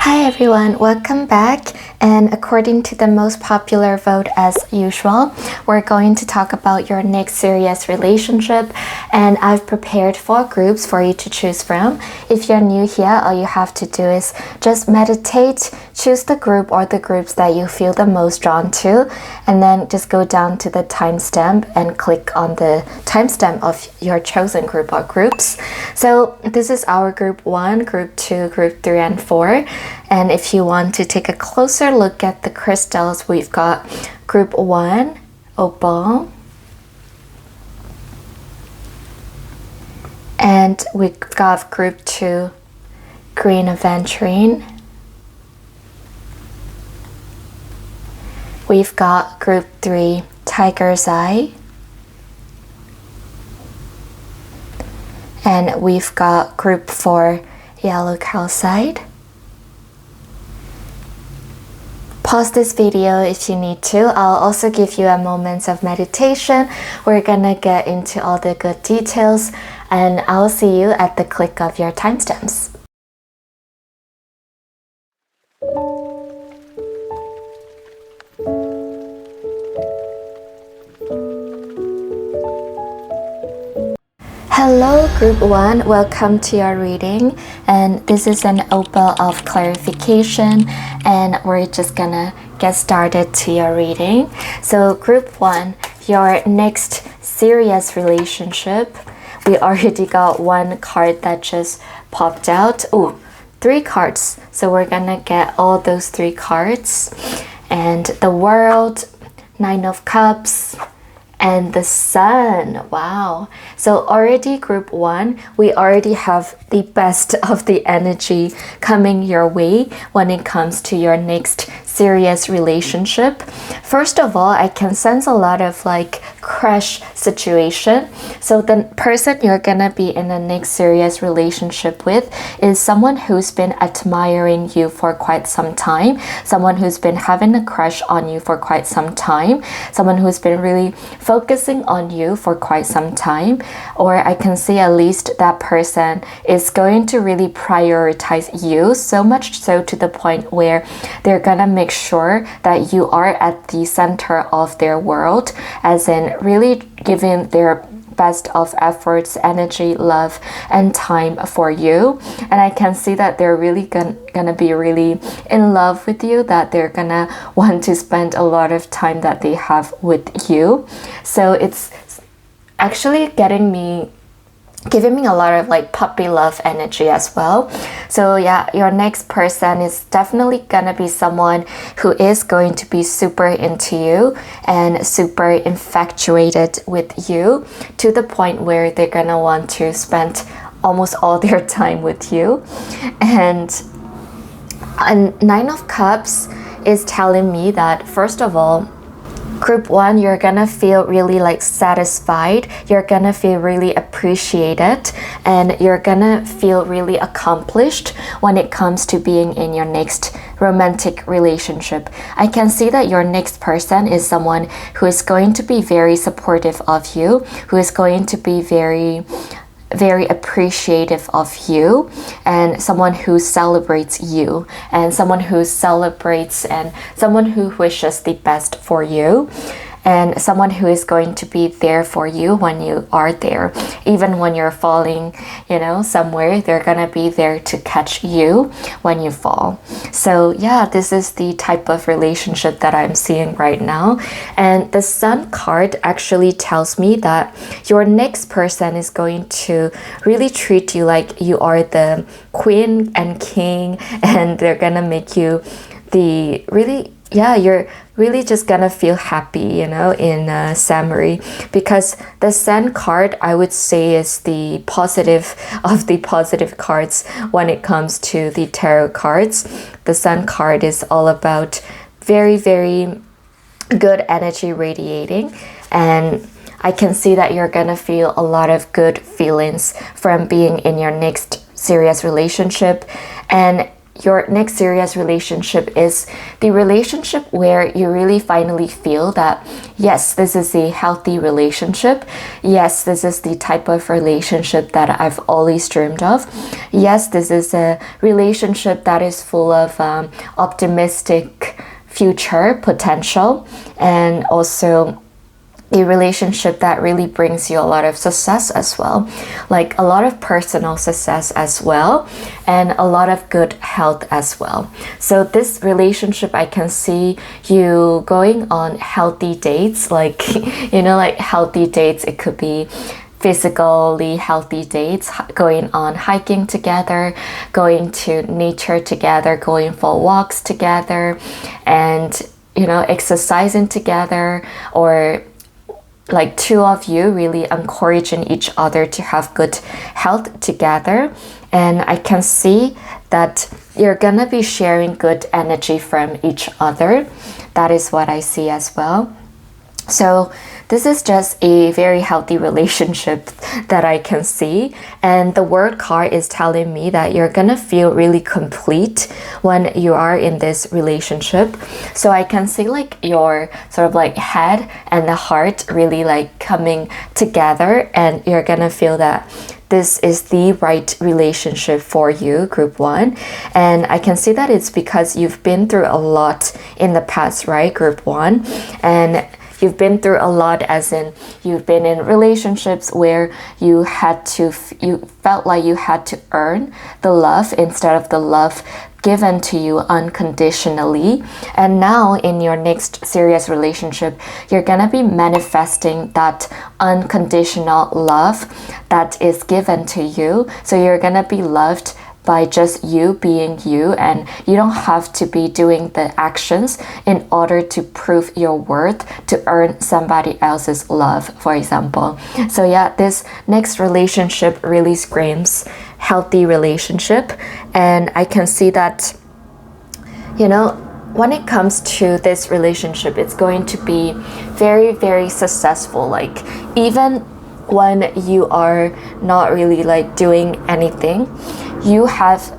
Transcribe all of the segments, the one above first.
Hi everyone, welcome back. And according to the most popular vote as usual, we're going to talk about your next serious relationship, and I've prepared 4 groups for you to choose from. If you're new here, all you have to do is just meditate, choose the group or the groups that you feel the most drawn to, and then just go down to the timestamp and click on the timestamp of your chosen group or groups. So this is our group 1, group 2, group 3, and 4. And if you want to take a closer look at the crystals, we've got group 1, opal, and we've got group 2, green aventurine. We've got group 3, tiger's eye, and we've got group 4, yellow calcite. Pause this video if you need to. I'll also give you a moment of meditation. We're gonna get into all the good details, and I'll see you at the click of your timestamps. Hello group 1, welcome to your reading, and this is an opal of clarification, and we're just gonna get started to your reading. So group 1, your next serious relationship. We already got 1 card that just popped out. Oh, 3 cards, so we're gonna get all those 3 cards, and the world, 9 of cups, and the sun. Wow. So already group 1, we already have the best of the energy coming your way when it comes to your next serious relationship. First of all, I can sense a lot of like crush situation. So the person you're gonna be in the next serious relationship with is someone who's been admiring you for quite some time, someone who's been having a crush on you for quite some time, someone who's been really focusing on you for quite some time, or I can see at least that person is going to really prioritize you, so much so to the point where they're gonna make sure that you are at the center of their world, as in really giving their best of efforts, energy, love, and time for you. And I can see that they're really gonna be really in love with you, that they're gonna want to spend a lot of time that they have with you. So it's actually giving me a lot of like puppy love energy as well. So yeah, your next person is definitely gonna be someone who is going to be super into you and super infatuated with you, to the point where they're gonna want to spend almost all their time with you. And 9 of cups is telling me that, first of all, group 1, you're gonna feel really like satisfied, you're gonna feel really appreciated, and you're gonna feel really accomplished when it comes to being in your next romantic relationship. I can see that your next person is someone who is going to be very supportive of you, who is going to be very appreciative of you, and someone who celebrates you, and someone who celebrates and someone who wishes the best for you, and someone who is going to be there for you when you are there. Even when you're falling, somewhere, they're gonna be there to catch you when you fall. So yeah, this is the type of relationship that I'm seeing right now. And the Sun card actually tells me that your next person is going to really treat you like you are the queen and king, and they're gonna make you the you're really just gonna feel happy, in summary, because the Sun card, I would say, is the positive of the positive cards when it comes to the tarot cards. The Sun card is all about very, very good energy radiating, and I can see that you're gonna feel a lot of good feelings from being in your next serious relationship, and your next serious relationship is the relationship where you really finally feel that, yes, this is a healthy relationship. Yes, this is the type of relationship that I've always dreamed of. Yes, this is a relationship that is full of optimistic future potential, and also a relationship that really brings you a lot of success as well, like a lot of personal success as well, and a lot of good health as well. So this relationship, I can see you going on healthy dates, like like healthy dates. It could be physically healthy dates, going on hiking together, going to nature together, going for walks together, and exercising together, or like two of you really encouraging each other to have good health together. And I can see that you're gonna be sharing good energy from each other. That is what I see as well. So this is just a very healthy relationship that I can see. And the word card is telling me that you're gonna feel really complete when you are in this relationship. So I can see like your sort of like head and the heart really like coming together, and you're gonna feel that this is the right relationship for you, group 1. And I can see that it's because you've been through a lot in the past, right, group 1? And you've been through a lot, as in you've been in relationships where you felt like you had to earn the love instead of the love given to you unconditionally. And now in your next serious relationship, you're gonna be manifesting that unconditional love that is given to you. So you're gonna be loved by just you being you, and you don't have to be doing the actions in order to prove your worth to earn somebody else's love, for example. So yeah, this next relationship really screams healthy relationship. And I can see that when it comes to this relationship, it's going to be very, very successful. Like even when you are not really like doing anything, you have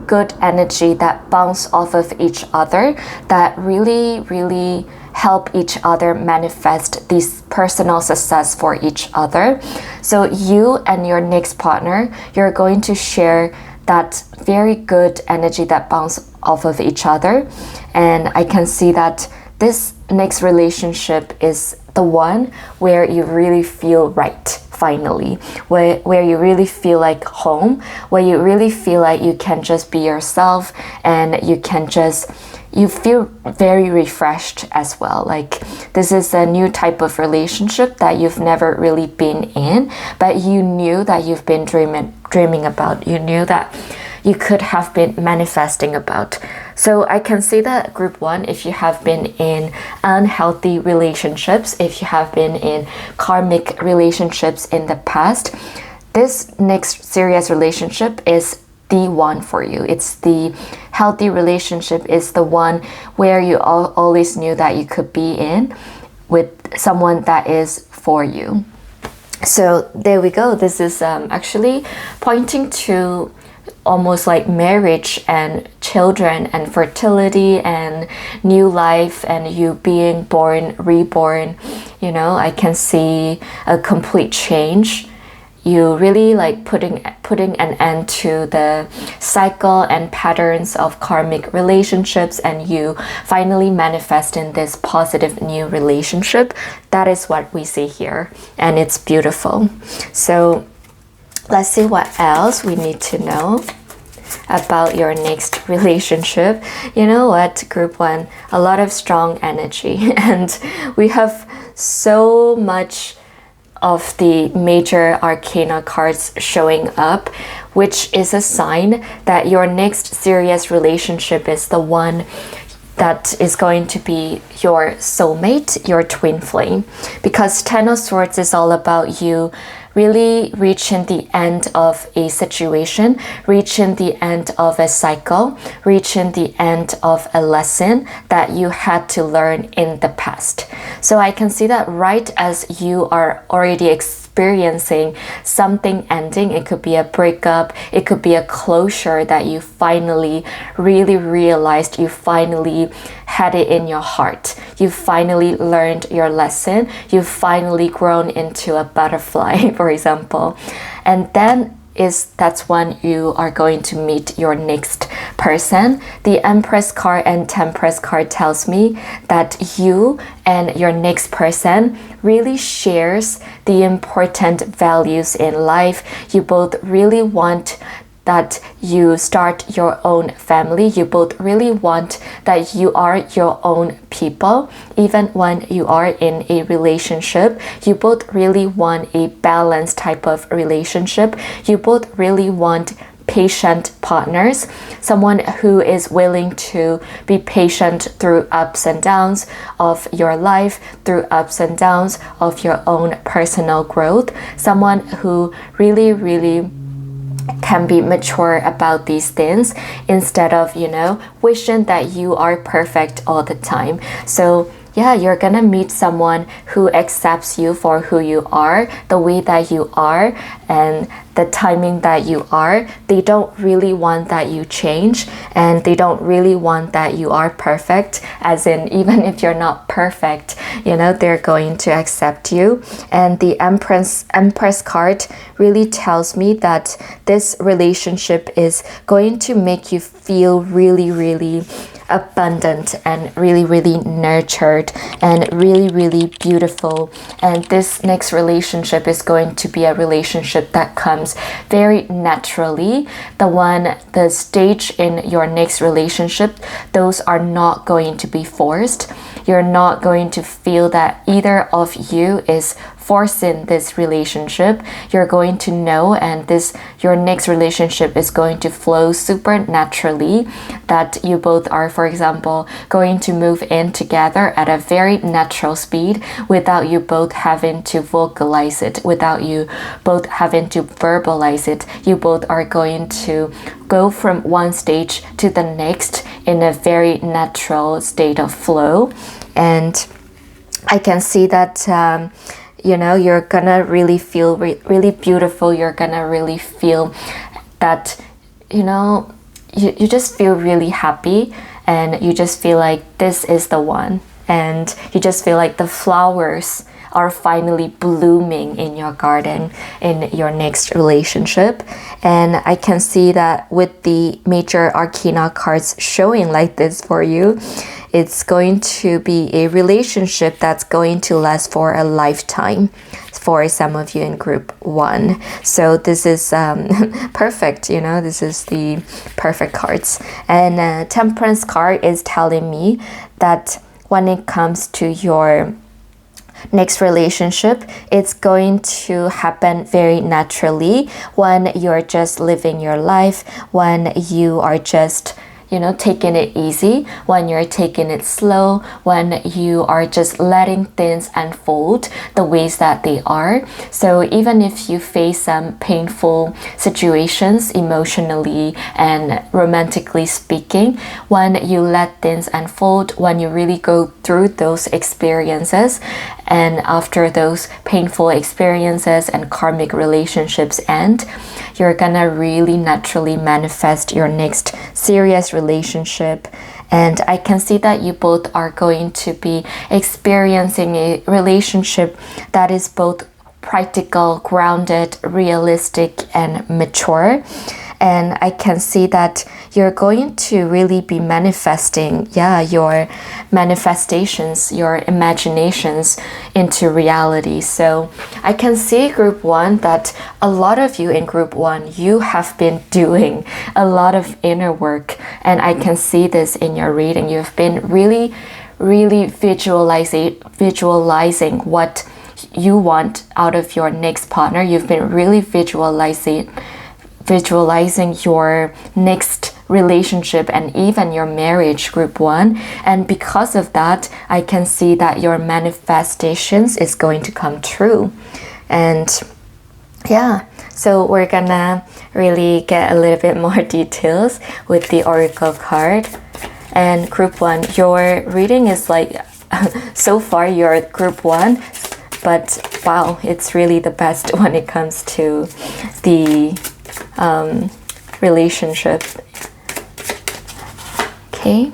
good energy that bounce off of each other, that really, really help each other manifest this personal success for each other. So you and your next partner, you're going to share that very good energy that bounce off of each other. And I can see that this next relationship is the one where you really feel right, finally, where you really feel like home, where you really feel like you can just be yourself, and you feel very refreshed as well. Like this is a new type of relationship that you've never really been in, but you knew that you've been dreaming about. You knew that you could have been manifesting about. So I can see that group 1, if you have been in unhealthy relationships, if you have been in karmic relationships in the past, this next serious relationship is the one for you. It's the healthy relationship, is the one where you always knew that you could be in with someone that is for you. So there we go. This is actually pointing to almost like marriage and children and fertility and new life and you being born, reborn. I can see a complete change. You really like putting an end to the cycle and patterns of karmic relationships, and you finally manifest in this positive new relationship. That is what we see here, and it's beautiful. So let's see what else we need to know about your next relationship. You know what, group 1, a lot of strong energy, and we have so much of the major arcana cards showing up, which is a sign that your next serious relationship is the one that is going to be your soulmate, your twin flame. Because Ten of Swords is all about you really reaching the end of a situation, reaching the end of a cycle, reaching the end of a lesson that you had to learn in the past. So I can see that right as you are already experiencing experiencing something ending. It could be a breakup, it could be a closure that you finally really realized, you finally had it in your heart, you finally learned your lesson, you've finally grown into a butterfly, for example. And then that's when you are going to meet your next person. The Empress card and Temperance card tells me that you and your next person really shares the important values in life. You both really want that you start your own family. You both really want that you are your own people. Even when you are in a relationship, you both really want a balanced type of relationship. You both really want patient partners, someone who is willing to be patient through ups and downs of your life, through ups and downs of your own personal growth, someone who really can be mature about these things instead of, wishing that you are perfect all the time. So yeah, you're gonna meet someone who accepts you for who you are, the way that you are, and the timing that you are. They don't really want that you change, and they don't really want that you are perfect, as in even if you're not perfect, they're going to accept you. And the Empress card really tells me that this relationship is going to make you feel really abundant and really nurtured and really beautiful. And this next relationship is going to be a relationship that comes very naturally. The stage in your next relationship, those are not going to be forced. You're not going to feel that either of you is forcing this relationship. You're going to know, and your next relationship is going to flow super naturally, that you both are, for example, going to move in together at a very natural speed without you both having to vocalize it, without you both having to verbalize it. You both are going to go from one stage to the next in a very natural state of flow. And I can see that you're gonna really feel really beautiful. You're gonna really feel that you just feel really happy, and you just feel like this is the one, and you just feel like the flowers are finally blooming in your garden in your next relationship. And I can see that with the major arcana cards showing like this for you, it's going to be a relationship that's going to last for a lifetime for some of you in group 1. So this is perfect, this is the perfect cards. And Temperance card is telling me that when it comes to your next relationship, it's going to happen very naturally when you're just living your life, when you are just taking it easy, when you're taking it slow, when you are just letting things unfold the ways that they are. So even if you face some painful situations emotionally and romantically speaking, when you let things unfold, when you really go through those experiences, and after those painful experiences and karmic relationships end, you're gonna really naturally manifest your next serious relationship. And I can see that you both are going to be experiencing a relationship that is both practical, grounded, realistic, and mature. And I can see that you're going to really be manifesting, your manifestations, your imaginations into reality. So I can see group 1 that a lot of you in group 1, you have been doing a lot of inner work. And I can see this in your reading. You've been really visualizing what you want out of your next partner. You've been really visualizing your next relationship and even your marriage, group 1. And because of that, I can see that your manifestations is going to come true. And so we're gonna really get a little bit more details with the oracle card. And group 1, your reading is like so far you're group 1, but wow, it's really the best when it comes to the relationship. Okay,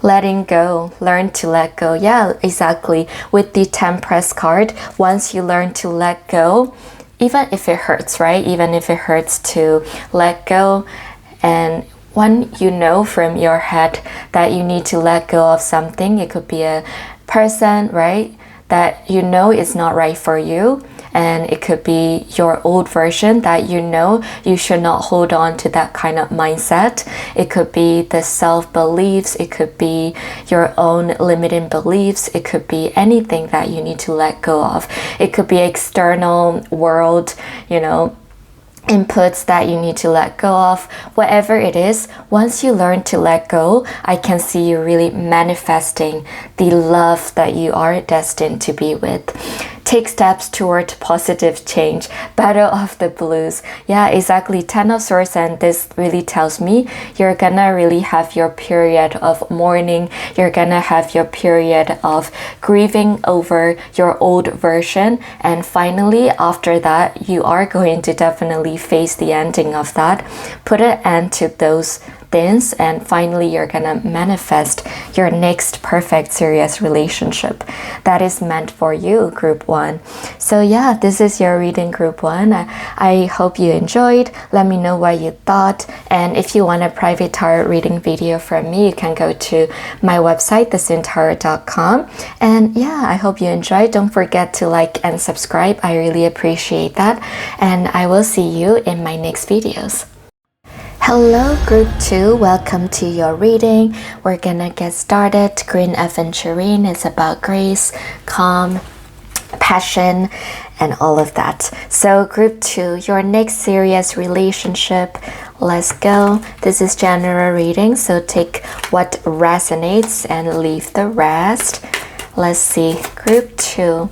letting go, learn to let go. Yeah, exactly. With the Temperance card, once you learn to let go, even if it hurts, right? Even if it hurts to let go, and when you know from your head that you need to let go of something, it could be a person, right? That you know is not right for you, and it could be your old version that you know you should not hold on to that kind of mindset. It could be the self-beliefs, it could be your own limiting beliefs, it could be anything that you need to let go of. It could be external world, you know, inputs that you need to let go of. Whatever it is, once you learn to let go, I can see you really manifesting the love that you are destined to be with. Take steps toward positive change. Battle of the blues. Yeah, exactly. 10 of Swords, and this really tells me you're gonna really have your period of mourning. You're gonna have your period of grieving over your old version, and finally after that you are going to definitely face the ending of that. Put an end to those things, and finally you're gonna manifest your next perfect serious relationship that is meant for you, group 1. So yeah, this is your reading, group 1. I hope you enjoyed. Let me know what you thought, and if you want a private tarot reading video from me, you can go to my website, thesintarot.com. and yeah, I hope you enjoyed. Don't forget to like and subscribe. I really appreciate that, and I will see you in my next videos. Hello group 2, welcome to your reading. We're gonna get started. Green Aventurine is about grace, calm, passion, and all of that. So group 2, your next serious relationship. Let's go. This is general reading, so take what resonates and leave the rest. Let's see, group 2,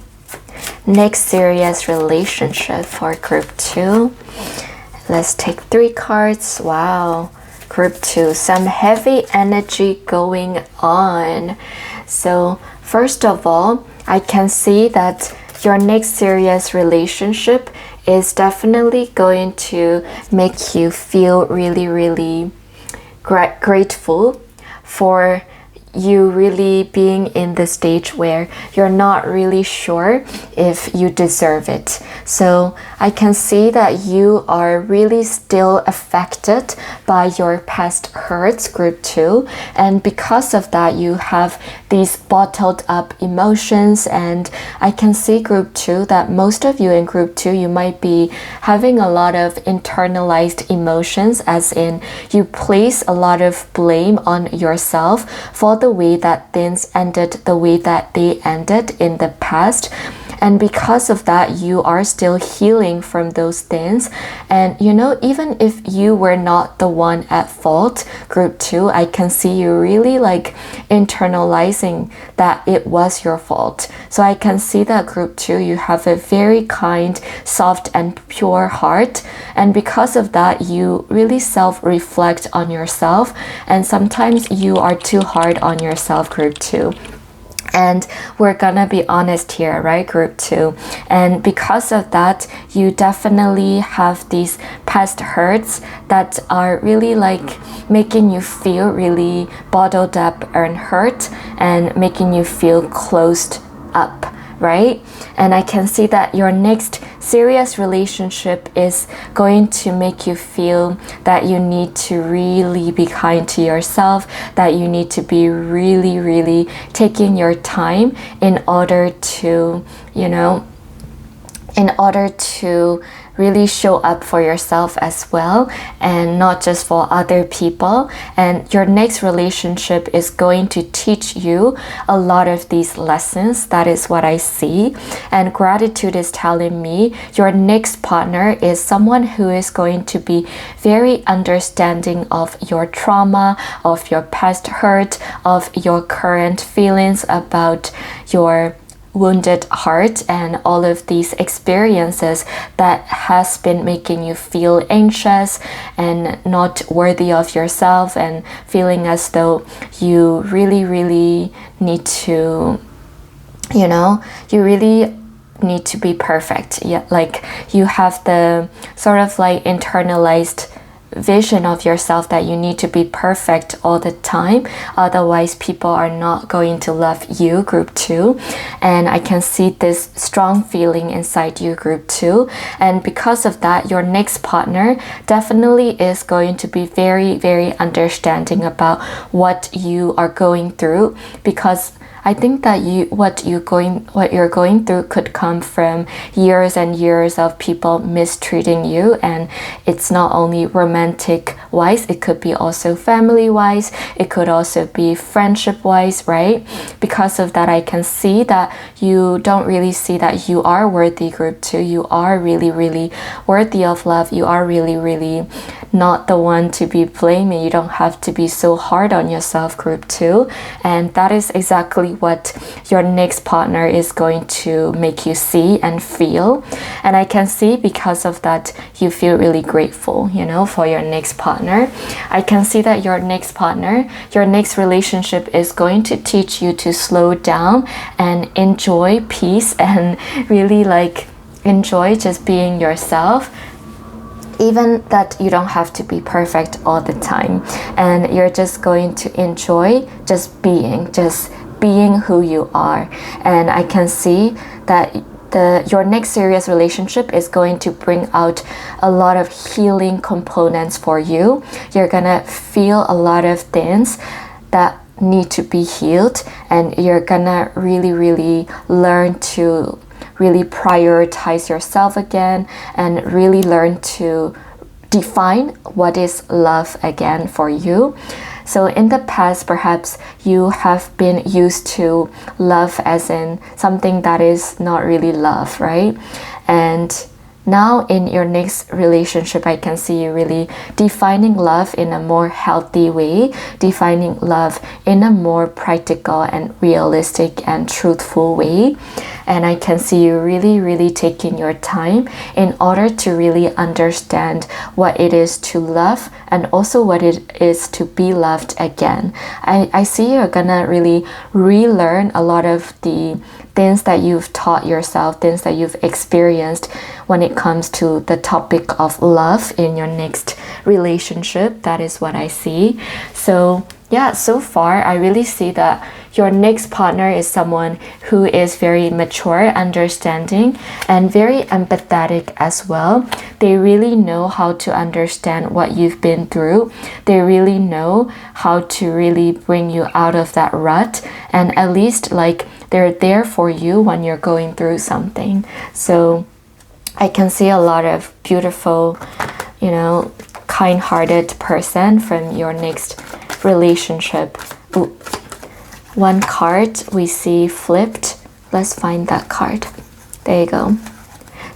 next serious relationship for group 2. Let's take 3 cards. Wow, group 2, some heavy energy going on. So first of all, I can see that your next serious relationship is definitely going to make you feel really, really grateful for you really being in the stage where you're not really sure if you deserve it. So I can see that you are really still affected by your past hurts, group 2, and because of that you have these bottled up emotions. And I can see, group 2, that most of you in group 2, you might be having a lot of internalized emotions, as in you place a lot of blame on yourself for the way that things ended the way that they ended in the past. And because of that, you are still healing from those things. And you know, even if you were not the one at fault, group 2, I can see you really like internalizing that it was your fault. So I can see that, group 2, you have a very kind, soft, and pure heart. And because of that, you really self-reflect on yourself. And sometimes you are too hard on yourself, group 2. And we're gonna be honest here, right, group 2? And because of that, you definitely have these past hurts that are really like making you feel really bottled up and hurt, and making you feel closed up, right? And I can see that your next serious relationship is going to make you feel that you need to really be kind to yourself, that you need to be really, really taking your time in order to, you know, in order to really show up for yourself as well, and not just for other people. And your next relationship is going to teach you a lot of these lessons. That is what I see. And gratitude is telling me your next partner is someone who is going to be very understanding of your trauma, of your past hurt, of your current feelings about your wounded heart, and all of these experiences that has been making you feel anxious and not worthy of yourself, and feeling as though you really, really need to, you know, you really need to be perfect. Yeah, like you have the sort of like internalized vision of yourself that you need to be perfect all the time, otherwise people are not going to love you, group 2. And I can see this strong feeling inside you, group 2, and because of that, your next partner definitely is going to be very, very understanding about what you are going through, because I think that what you're going through could come from years and years of people mistreating you, and it's not only romantic wise, it could be also family wise, it could also be friendship wise, right? Because of that, I can see that you don't really see that you are worthy, group 2. You are really, really worthy of love. You are really, really not the one to be blaming. You don't have to be so hard on yourself, group 2, and that is exactly what your next partner is going to make you see and feel. And I can see because of that you feel really grateful, you know, for your next partner. I can see that your next partner, your next relationship is going to teach you to slow down and enjoy peace and really like enjoy just being yourself, even that you don't have to be perfect all the time, and you're just going to enjoy just being who you are. And I can see that your next serious relationship is going to bring out a lot of healing components for you. You're gonna feel a lot of things that need to be healed, and you're gonna really, really learn to really prioritize yourself again and really learn to define what is love again for you. So in the past, perhaps you have been used to love as in something that is not really love, right? And now in your next relationship, I can see you really defining love in a more healthy way, defining love in a more practical and realistic and truthful way. And I can see you really, really taking your time in order to really understand what it is to love and also what it is to be loved again. I see you're gonna really relearn a lot of the things that you've taught yourself, things that you've experienced when it comes to the topic of love in your next relationship. That is what I see. So yeah, so far I really see that your next partner is someone who is very mature, understanding, and very empathetic as well. They really know how to understand what you've been through. They really know how to really bring you out of that rut, and at least like they're there for you when you're going through something. So I can see a lot of beautiful, you know, kind-hearted person from your next relationship. Ooh. One card we see flipped. Let's find that card. There you go.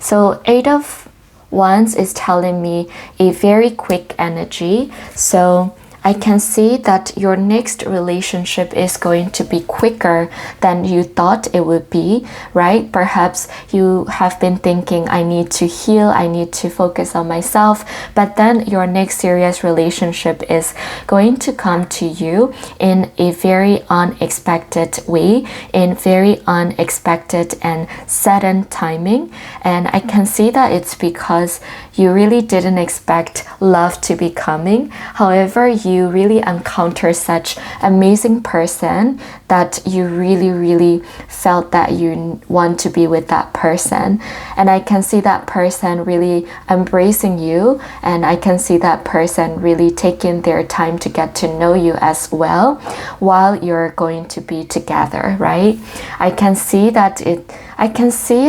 So 8 of Wands is telling me a very quick energy. So I can see that your next relationship is going to be quicker than you thought it would be, right? Perhaps you have been thinking, I need to heal, I need to focus on myself, but then your next serious relationship is going to come to you in a very unexpected way, in very unexpected and sudden timing. And I can see that it's because you really didn't expect love to be coming. However, you really encounter such amazing person that you really, really felt that you want to be with that person. And I can see that person really embracing you, and I can see that person really taking their time to get to know you as well while you're going to be together, right? I can see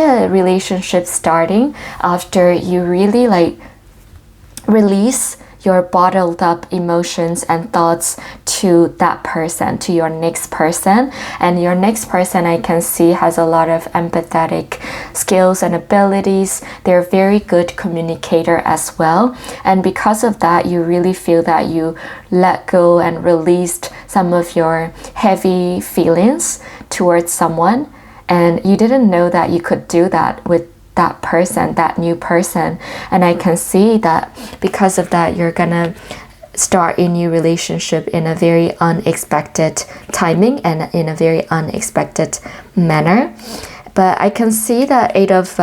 a relationship starting after you really like release your bottled up emotions and thoughts to that person, to your next person. And your next person, I can see, has a lot of empathetic skills and abilities. They're a very good communicator as well. And because of that, you really feel that you let go and released some of your heavy feelings towards someone. And you didn't know that you could do that with that person, that new person. And I can see that because of that, you're gonna start a new relationship in a very unexpected timing and in a very unexpected manner. But I can see that Eight of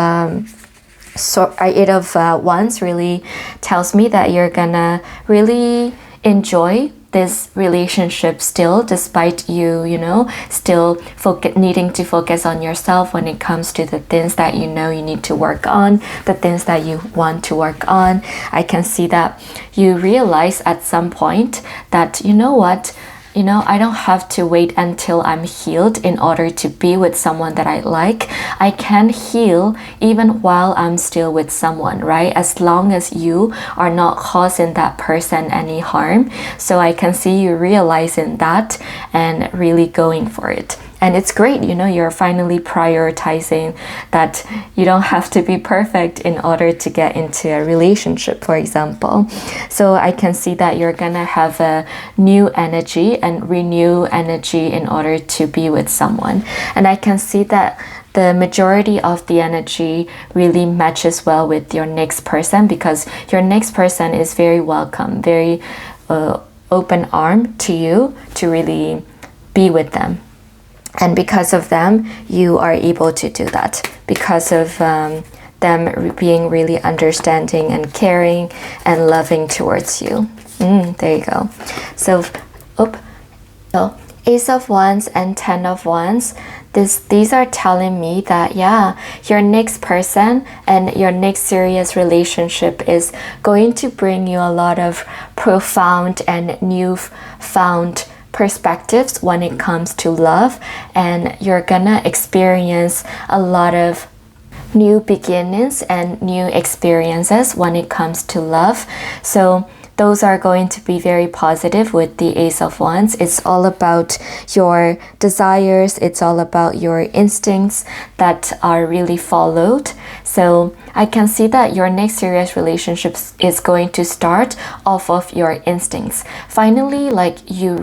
Wands really tells me that you're gonna really enjoy this relationship still, despite you still needing to focus on yourself when it comes to the things that you need to work on, the things that you want to work on. I can see that you realize at some point that I don't have to wait until I'm healed in order to be with someone that I like. I can heal even while I'm still with someone, right? As long as you are not causing that person any harm. So I can see you realizing that and really going for it. And it's great, you're finally prioritizing that you don't have to be perfect in order to get into a relationship, for example. So I can see that you're gonna have a new energy and renew energy in order to be with someone. And I can see that the majority of the energy really matches well with your next person, because your next person is very welcome, very open arm to you to really be with them. And because of them, you are able to do that. Because of them being really understanding and caring and loving towards you. There you go. So Ace of Wands and Ten of Wands. These are telling me that, your next person and your next serious relationship is going to bring you a lot of profound and newfound perspectives when it comes to love, and you're gonna experience a lot of new beginnings and new experiences when it comes to love. So those are going to be very positive with the Ace of Wands. It's all about your desires, it's all about your instincts that are really followed. So I can see that your next serious relationship is going to start off of your instincts. Finally, you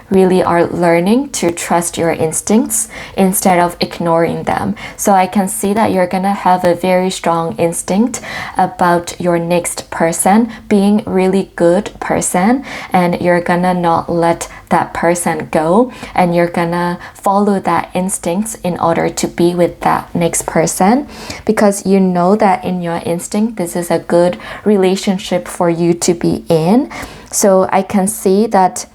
really are learning to trust your instincts instead of ignoring them. So I can see that you're gonna have a very strong instinct about your next person being really good person, and you're gonna not let that person go, and you're gonna follow that instincts in order to be with that next person, because you know that in your instinct this is a good relationship for you to be in. So I can see that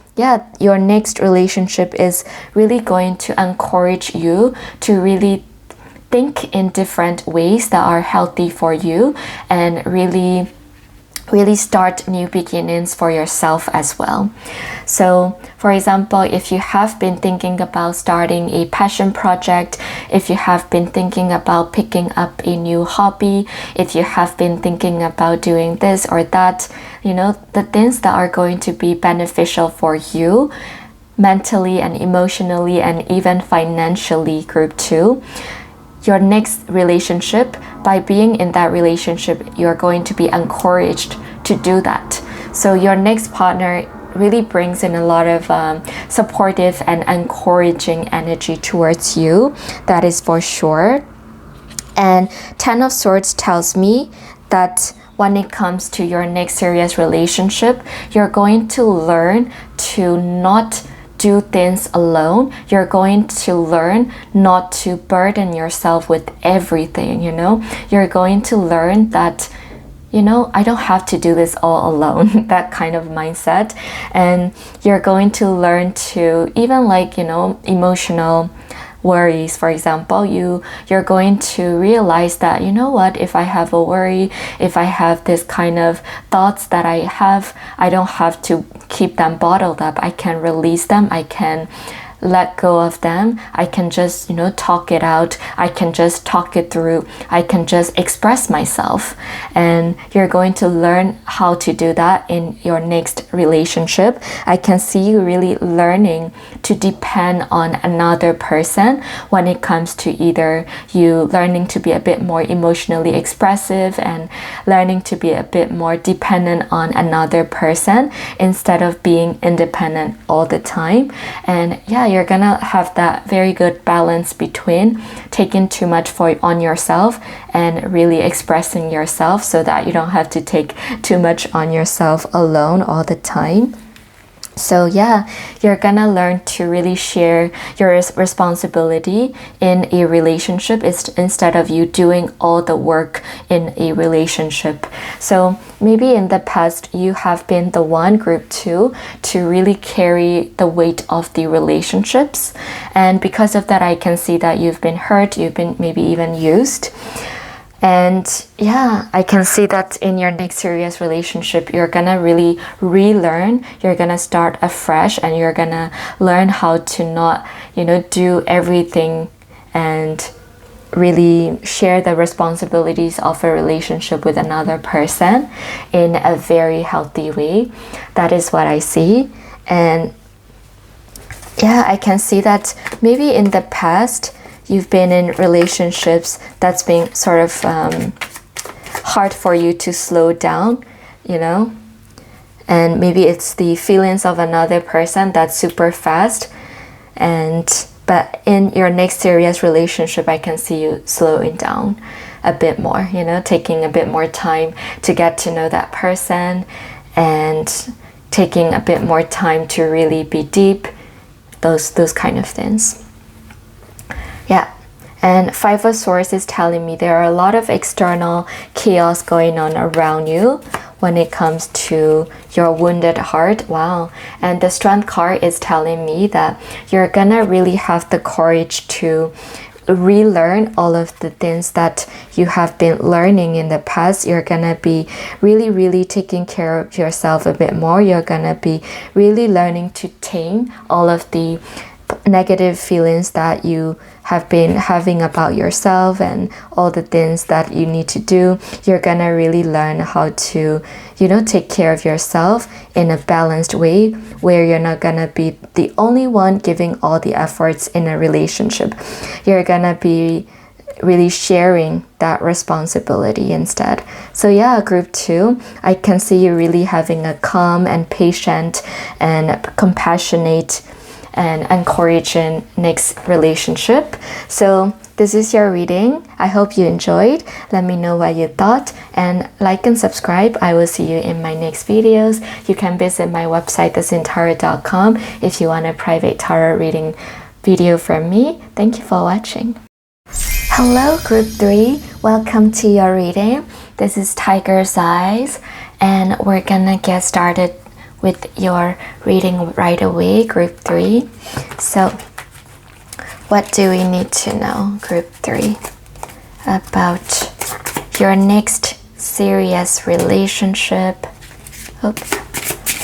your next relationship is really going to encourage you to really think in different ways that are healthy for you, and really start new beginnings for yourself as well. So for example, if you have been thinking about starting a passion project, if you have been thinking about picking up a new hobby, if you have been thinking about doing this or that, the things that are going to be beneficial for you mentally and emotionally and even financially, group 2, your next relationship, by being in that relationship, you're going to be encouraged to do that. So your next partner really brings in a lot of supportive and encouraging energy towards you. That is for sure. And Ten of Swords tells me that when it comes to your next serious relationship, you're going to learn to not do things alone. You're going to learn not to burden yourself with everything, You're going to learn that, I don't have to do this all alone, that kind of mindset. And you're going to learn to, even emotional worries, for example, you're going to realize that, if I have a worry, if I have this kind of thoughts that I don't have to keep them bottled up. I can release them, I can let go of them, I can just talk it out, I can just talk it through, I can just express myself. And you're going to learn how to do that in your next relationship. I can see you really learning to depend on another person when it comes to either you learning to be a bit more emotionally expressive and learning to be a bit more dependent on another person instead of being independent all the time. And you're gonna have that very good balance between taking too much on yourself and really expressing yourself, so that you don't have to take too much on yourself alone all the time. So yeah, you're gonna learn to really share your responsibility in a relationship instead of you doing all the work in a relationship. So maybe in the past you have been the one, group 2, to really carry the weight of the relationships, and because of that I can see that you've been hurt, you've been maybe even used. And yeah, I can see that in your next serious relationship, you're gonna really relearn, you're gonna start afresh, and you're gonna learn how to not, do everything and really share the responsibilities of a relationship with another person in a very healthy way. That is what I see. And yeah, I can see that maybe in the past, you've been in relationships that's been sort of hard for you to slow down, and maybe it's the feelings of another person that's super fast, but in your next serious relationship I can see you slowing down a bit more, taking a bit more time to get to know that person and taking a bit more time to really be deep, those kind of things. Yeah, and 5 of Swords is telling me there are a lot of external chaos going on around you when it comes to your wounded heart. Wow. And the Strength card is telling me that you're gonna really have the courage to relearn all of the things that you have been learning in the past. You're gonna be really taking care of yourself a bit more. You're gonna be really learning to tame all of the negative feelings that you have been having about yourself and all the things that you need to do. You're gonna really learn how to, take care of yourself in a balanced way where you're not gonna be the only one giving all the efforts in a relationship. You're gonna be really sharing that responsibility instead. So yeah, group 2, I can see you really having a calm and patient and compassionate and encouraging next relationship. So this is your reading. I hope you enjoyed. Let me know what you thought, and like and subscribe. I will see you in my next videos. You can visit my website thesintarot.com if you want a private tarot reading video from me. Thank you for watching. Hello group 3, welcome to your reading. This is Tiger's Eyes, and we're gonna get started with your reading right away, group 3. So what do we need to know, group 3, about your next serious relationship?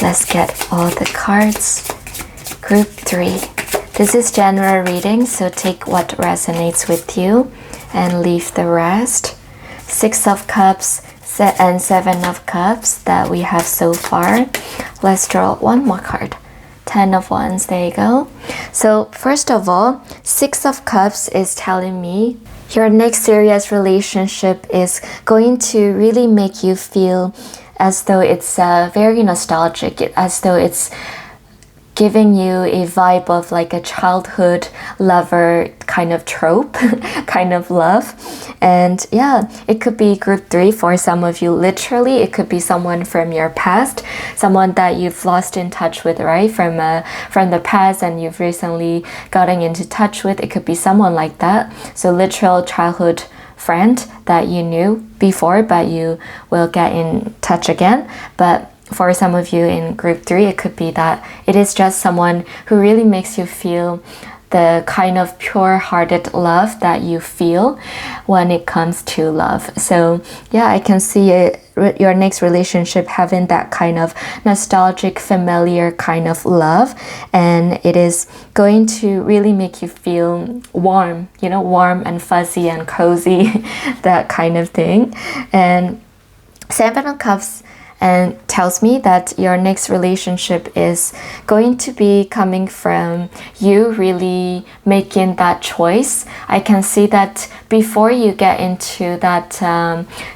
Let's get all the cards. Group 3, this is general reading, so take what resonates with you and leave the rest. 6 of Cups and 7 of Cups that we have so far. Let's draw one more card. 10 of Wands, there you go. So first of all, 6 of Cups is telling me your next serious relationship is going to really make you feel as though it's very nostalgic, as though it's giving you a vibe of like a childhood lover kind of trope, kind of love. And yeah, it could be group 3 for some of you. Literally, it could be someone from your past, someone that you've lost in touch with, right? From the past, and you've recently gotten into touch with. It could be someone like that. So literal childhood friend that you knew before, but you will get in touch again. But for some of you in group 3, it could be that it is just someone who really makes you feel the kind of pure-hearted love that you feel when it comes to love. So yeah, I can see your next relationship having that kind of nostalgic, familiar kind of love, and it is going to really make you feel warm, warm and fuzzy and cozy, that kind of thing. And 7 of Cups and tells me that your next relationship is going to be coming from you really making that choice. I can see that before you get into that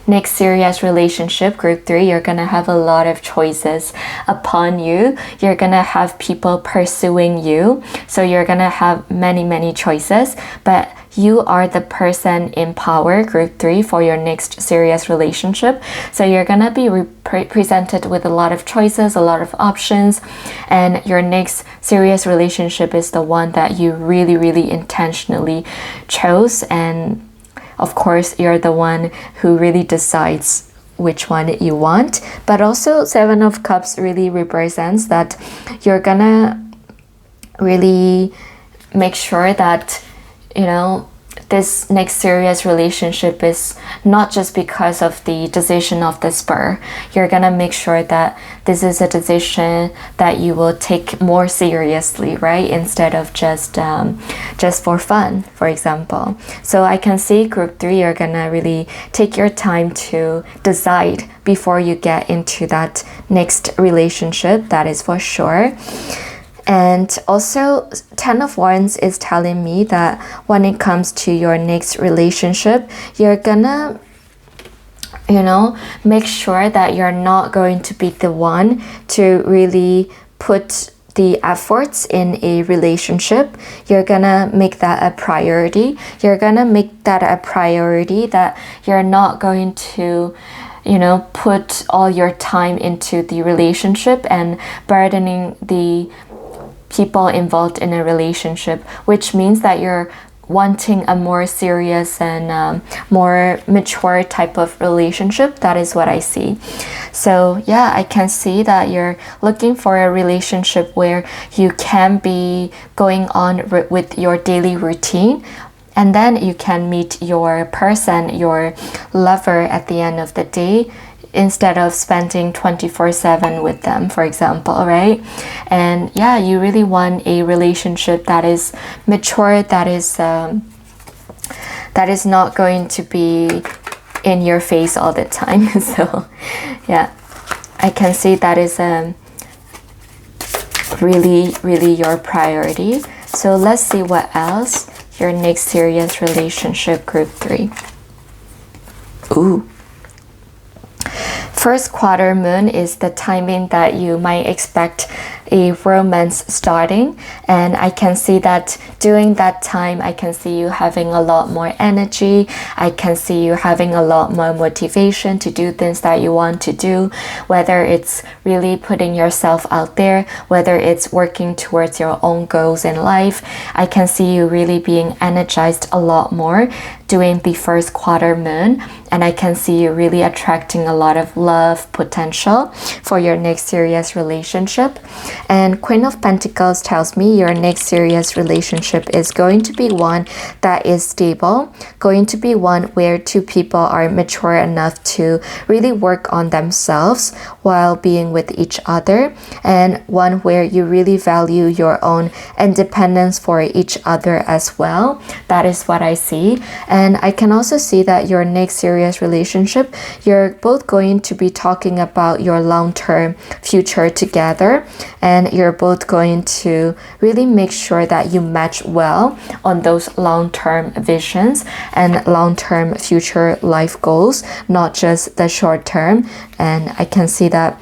next serious relationship, group 3, you're gonna have a lot of choices upon you. You're gonna have people pursuing you, so you're gonna have many choices, but you are the person in power, group 3, for your next serious relationship. So you're gonna be presented with a lot of choices, a lot of options, and your next serious relationship is the one that you really, really intentionally chose. And of course, you're the one who really decides which one you want. But also 7 of Cups really represents that you're gonna really make sure that, you know, this next serious relationship is not just because of the decision of the spur. You're gonna make sure that this is a decision that you will take more seriously, right? Instead of just for fun, for example. So I can see group 3, you're gonna really take your time to decide before you get into that next relationship, that is for sure. And also 10 of Wands is telling me that when it comes to your next relationship, you're gonna, you know, make sure that you're not going to be the one to really put the efforts in a relationship. You're gonna make that a priority. You're gonna make that a priority that you're not going to, you know, put all your time into the relationship and burdening the people involved in a relationship, which means that you're wanting a more serious and more mature type of relationship. That is what I see. So yeah, I can see that you're looking for a relationship where you can be going on with your daily routine, and then you can meet your person, your lover, at the end of the day, instead of spending 24/7 with them, for example, right? And yeah, you really want a relationship that is mature, that is not going to be in your face all the time. So yeah, I can see that is really, really your priority. So let's see what else your next serious relationship, group 3. Ooh. First quarter moon is the timing that you might expect a romance starting, and I can see that during that time I can see you having a lot more energy. I can see you having a lot more motivation to do things that you want to do, whether it's really putting yourself out there, whether it's working towards your own goals in life. I can see you really being energized a lot more during the first quarter moon, and I can see you really attracting a lot of love potential for your next serious relationship. And Queen of Pentacles tells me your next serious relationship is going to be one that is stable, going to be one where 2 people are mature enough to really work on themselves while being with each other, and one where you really value your own independence for each other as well. That is what I see. And I can also see that your next serious relationship, you're both going to be talking about your long-term future together, and you're both going to really make sure that you match well on those long-term visions and long-term future life goals, not just the short term. And I can see that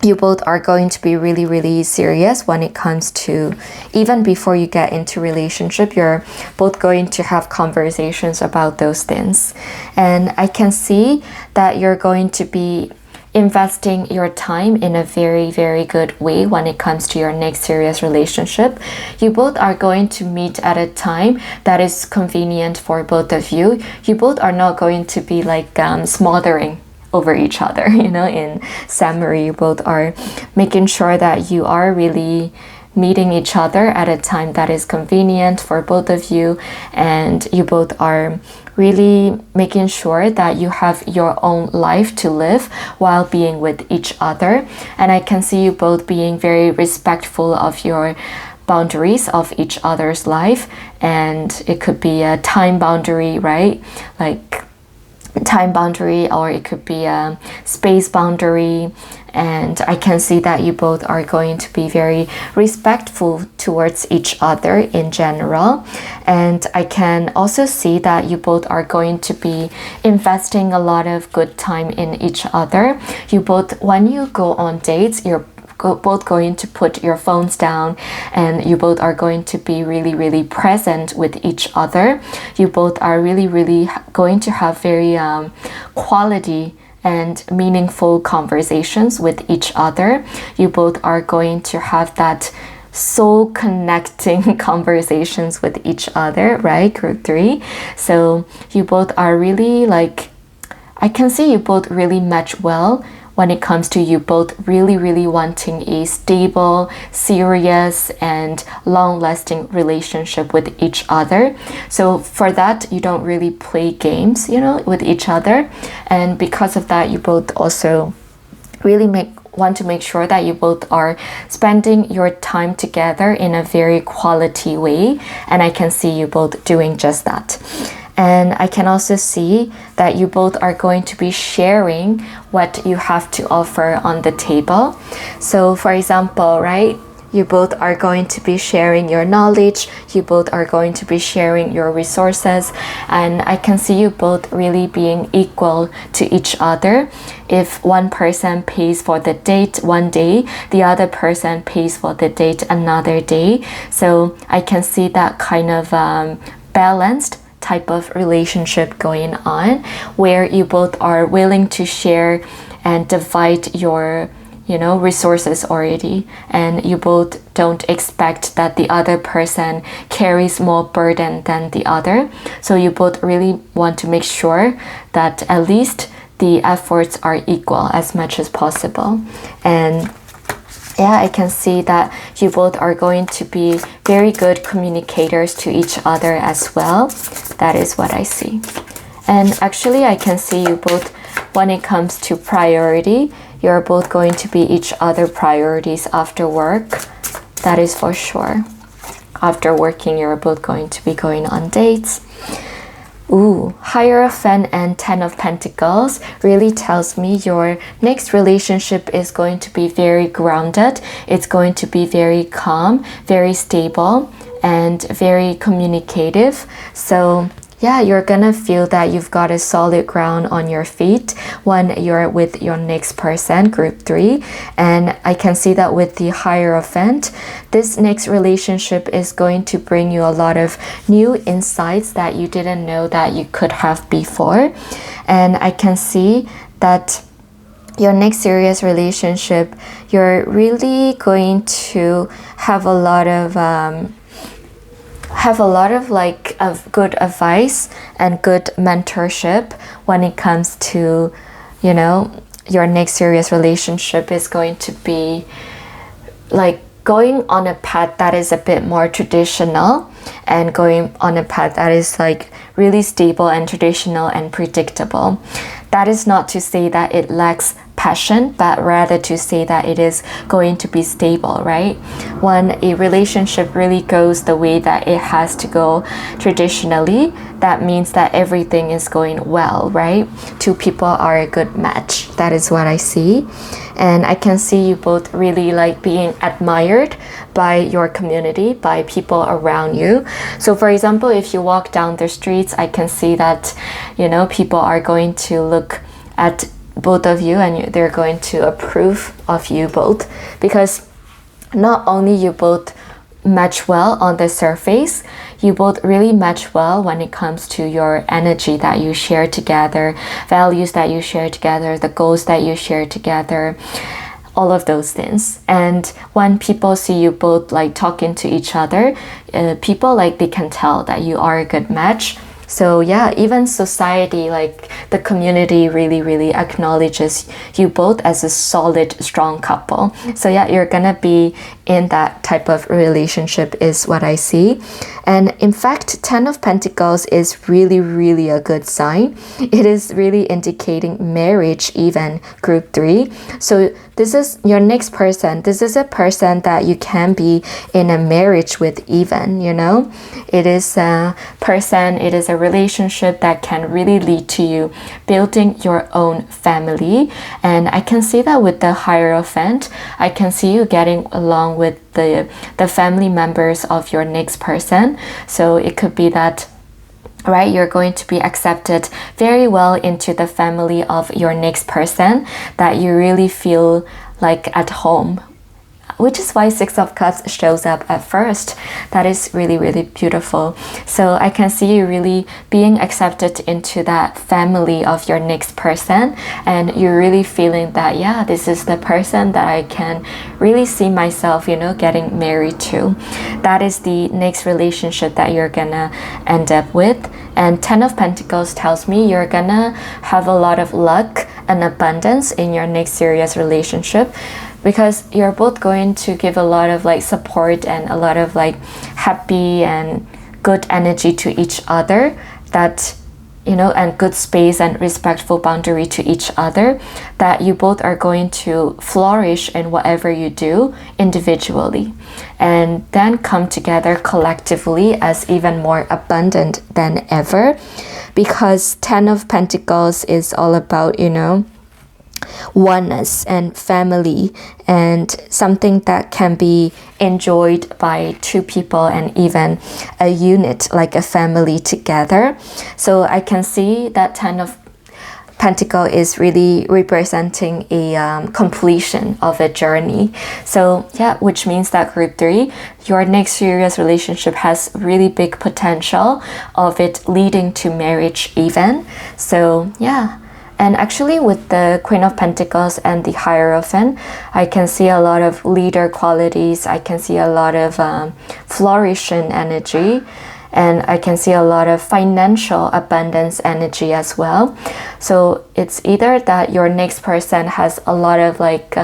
you both are going to be really, really serious when it comes to, even before you get into relationship, you're both going to have conversations about those things. And I can see that you're going to be investing your time in a very, very good way when it comes to your next serious relationship. You both are going to meet at a time that is convenient for both of you. You both are not going to be like smothering over each other, you know. In summary, you both are making sure that you are really meeting each other at a time that is convenient for both of you, and you both are really making sure that you have your own life to live while being with each other. And I can see you both being very respectful of your boundaries of each other's life, and it could be a time boundary, right? Like time boundary, or it could be a space boundary. And I can see that you both are going to be very respectful towards each other in general. And I can also see that you both are going to be investing a lot of good time in each other. You both, when you go on dates, you're both going to put your phones down, and you both are going to be really, really present with each other. You both are really, really going to have very quality and meaningful conversations with each other. You both are going to have that soul connecting conversations with each other, right? Group 3. So you both are really like, I can see you both really match well when it comes to you both really, really wanting a stable, serious, and long-lasting relationship with each other. So for that, you don't really play games, you know, with each other. And because of that, you both also really want to make sure that you both are spending your time together in a very quality way. And I can see you both doing just that. And I can also see that you both are going to be sharing what you have to offer on the table. So for example, right, you both are going to be sharing your knowledge, you both are going to be sharing your resources, and I can see you both really being equal to each other. If one person pays for the date one day, the other person pays for the date another day. So I can see that kind of balanced type of relationship going on, where you both are willing to share and divide your, you know, resources already, and you both don't expect that the other person carries more burden than the other. So you both really want to make sure that at least the efforts are equal as much as possible. And yeah, I can see that you both are going to be very good communicators to each other as well. That is what I see. And actually, I can see you both, when it comes to priority, you're both going to be each other priorities after work. That is for sure. After working, you're both going to be going on dates. Ooh, Hierophant and 10 of Pentacles really tells me your next relationship is going to be very grounded. It's going to be very calm, very stable, and very communicative. So yeah, you're gonna feel that you've got a solid ground on your feet when you're with your next person, group 3. And I can see that with the Hierophant, this next relationship is going to bring you a lot of new insights that you didn't know that you could have before. And I can see that your next serious relationship, you're really going to have a lot of like of good advice and good mentorship when it comes to, you know, your next serious relationship is going to be like going on a path that is a bit more traditional and going on a path that is like really stable and traditional and predictable. That is not to say that it lacks passion, but rather to say that it is going to be stable, right? When a relationship really goes the way that it has to go traditionally, that means that everything is going well, right? Two people are a good match. That is what I see. And I can see you both really like being admired by your community, by people around you. So for example, if you walk down the streets, I can see that, you know, people are going to look at both of you and they're going to approve of you both, because not only you both match well on the surface, you both really match well when it comes to your energy that you share together, values that you share together, the goals that you share together, all of those things. And when people see you both like talking to each other, people like they can tell that you are a good match. So yeah, even society, like the community really acknowledges you both as a solid, strong couple. So yeah, you're gonna be in that type of relationship is what I see. And in fact, 10 of Pentacles is really a good sign. It is really indicating marriage even, group 3. So this is your next person. This is a person that you can be in a marriage with even, you know. It is a person, it is a relationship that can really lead to you building your own family. And I can see that with the Hierophant. I can see you getting along with the family members of your next person. So it could be that, right, you're going to be accepted very well into the family of your next person, that you really feel like at home which is why Six of Cups shows up at first. That is really, really beautiful. So I can see you really being accepted into that family of your next person, and you're really feeling that, yeah, this is the person that I can really see myself, you know, getting married to. That is the next relationship that you're gonna end up with. And 10 of Pentacles tells me you're gonna have a lot of luck and abundance in your next serious relationship, because you're both going to give a lot of like support and a lot of like happy and good energy to each other, that, you know, and good space and respectful boundary to each other, that you both are going to flourish in whatever you do individually and then come together collectively as even more abundant than ever. Because 10 of Pentacles is all about, you know, oneness and family, and something that can be enjoyed by two people and even a unit, like a family together. So I can see that 10 of Pentacle is really representing a completion of a journey. So yeah, which means that group 3, your next serious relationship has really big potential of it leading to marriage even. So yeah. And actually with the Queen of Pentacles and the Hierophant, I can see a lot of leader qualities. I can see a lot of flourishing energy. And I can see a lot of financial abundance energy as well. So it's either that your next person has a lot of like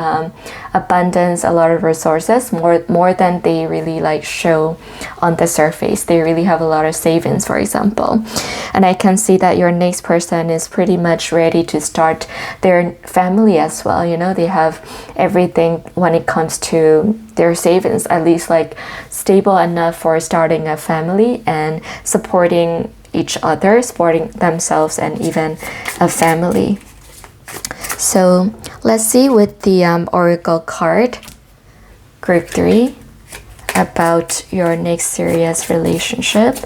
abundance, a lot of resources, more than they really like show on the surface. They really have a lot of savings, for example. And I can see that your next person is pretty much ready to start their family as well. You know, they have everything when it comes to their savings, at least like stable enough for starting a family and supporting each other, supporting themselves and even a family. So let's see with the Oracle card, group 3, about your next serious relationship.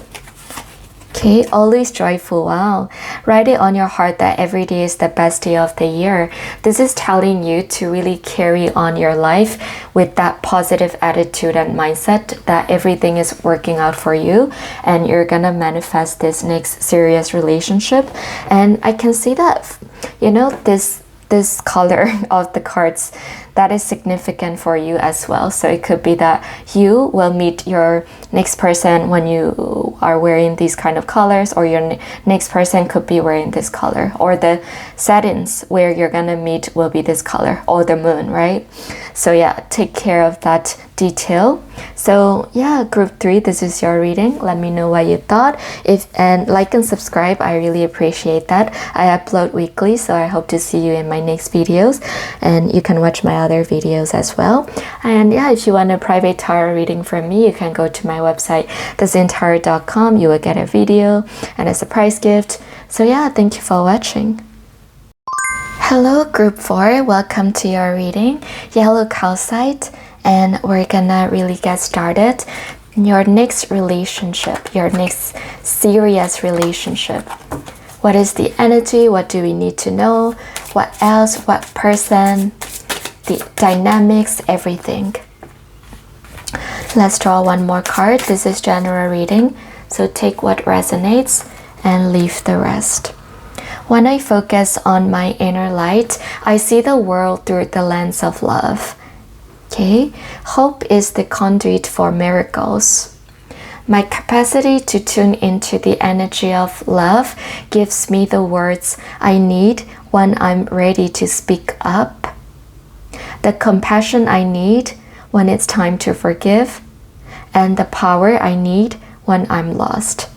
Okay, always joyful. Wow. Write it on your heart that every day is the best day of the year. This is telling you to really carry on your life with that positive attitude and mindset that everything is working out for you and you're gonna manifest this next serious relationship. And I can see that, you know, this color of the cards, that is significant for you as well. So it could be that you will meet your next person when you are wearing these kind of colors, or your next person could be wearing this color, or the settings where you're gonna meet will be this color, or the moon, right? So yeah, take care of that detail. So yeah, group 3, this is your reading. Let me know what you thought. And like and subscribe, I really appreciate that. I upload weekly, so I hope to see you in my next videos, and you can watch my other videos as well. And yeah, if you want a private tarot reading from me, you can go to my website, thezintarot.com. You will get a video and a surprise gift. So yeah, thank you for watching. Hello group 4, welcome to your reading, yellow calcite, and we're gonna really get started. Your next relationship, your next serious relationship. What is the energy? What do we need to know? What else? What person? The dynamics, everything. Let's draw one more card. This is general reading, so take what resonates and leave the rest. When I focus on my inner light, I see the world through the lens of love. Okay, hope is the conduit for miracles. My capacity to tune into the energy of love gives me the words I need when I'm ready to speak up, the compassion I need when it's time to forgive, and the power I need when I'm lost.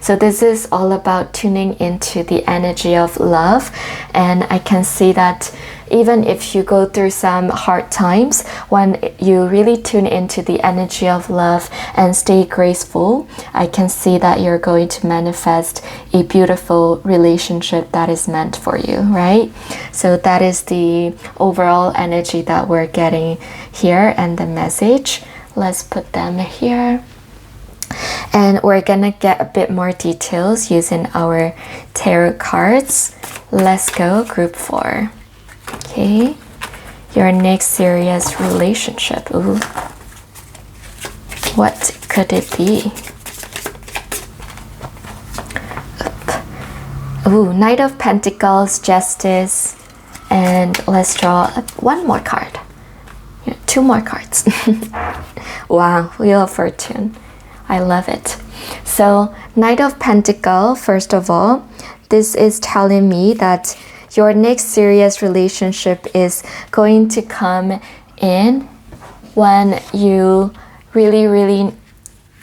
So this is all about tuning into the energy of love, and I can see that even if you go through some hard times, when you really tune into the energy of love and stay graceful, I can see that you're going to manifest a beautiful relationship that is meant for you, right? So that is the overall energy that we're getting here and the message. Let's put them here. And we're gonna get a bit more details using our tarot cards. Let's go, group 4. Okay, your next serious relationship. Ooh. What could it be? Ooh, Knight of Pentacles, Justice, and let's draw one more card. Yeah, two more cards. Wow, Wheel of Fortune. I love it. So, Knight of Pentacles, first of all, this is telling me that your next serious relationship is going to come in when you really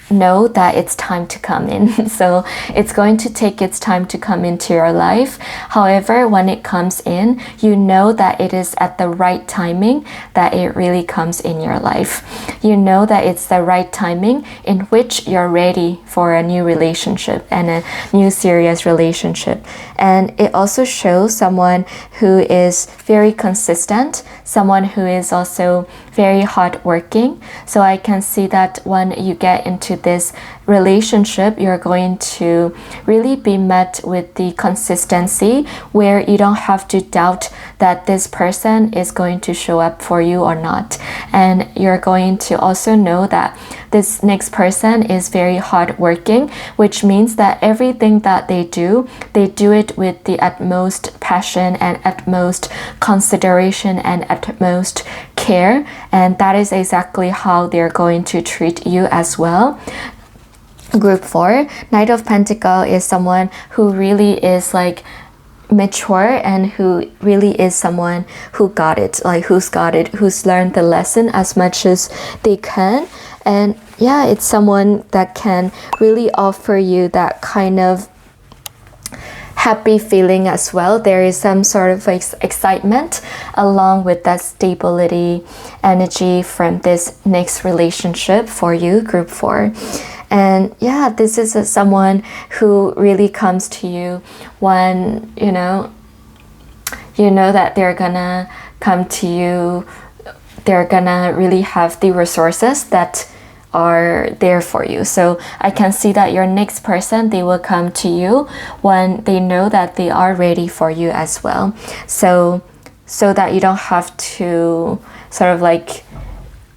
know that it's time to come in. So it's going to take its time to come into your life. However, when it comes in, you know that it is at the right timing that it really comes in your life. You know that it's the right timing in which you're ready for a new relationship and a new serious relationship. And it also shows someone who is very consistent, someone who is also very hardworking. So I can see that when you get into this relationship, you're going to really be met with the consistency where you don't have to doubt that this person is going to show up for you or not. And you're going to also know that this next person is very hardworking, which means that everything that they do it with the utmost passion and utmost consideration and utmost care. And that is exactly how they're going to treat you as well. Group 4, Knight of Pentacles is someone who really is like mature and who really is someone who got it, like who's learned the lesson as much as they can. And yeah, it's someone that can really offer you that kind of happy feeling as well. There is some sort of excitement along with that stability energy from this next relationship for you, Group 4. And yeah, this is someone who really comes to you when you know that they're gonna come to you, they're gonna really have the resources that are there for you. So I can see that your next person, they will come to you when they know that they are ready for you as well. So that you don't have to sort of like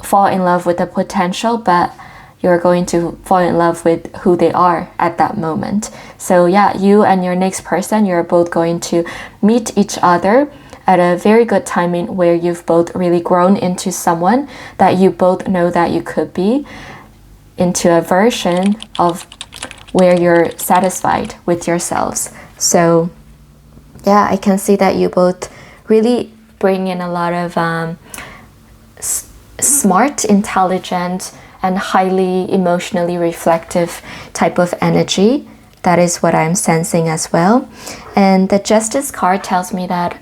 fall in love with the potential, but you're going to fall in love with who they are at that moment. So yeah, you and your next person, you're both going to meet each other at a very good timing where you've both really grown into someone that you both know that you could be, into a version of where you're satisfied with yourselves. So yeah, I can see that you both really bring in a lot of smart, intelligent, and highly emotionally reflective type of energy. That is what I'm sensing as well. And the Justice card tells me that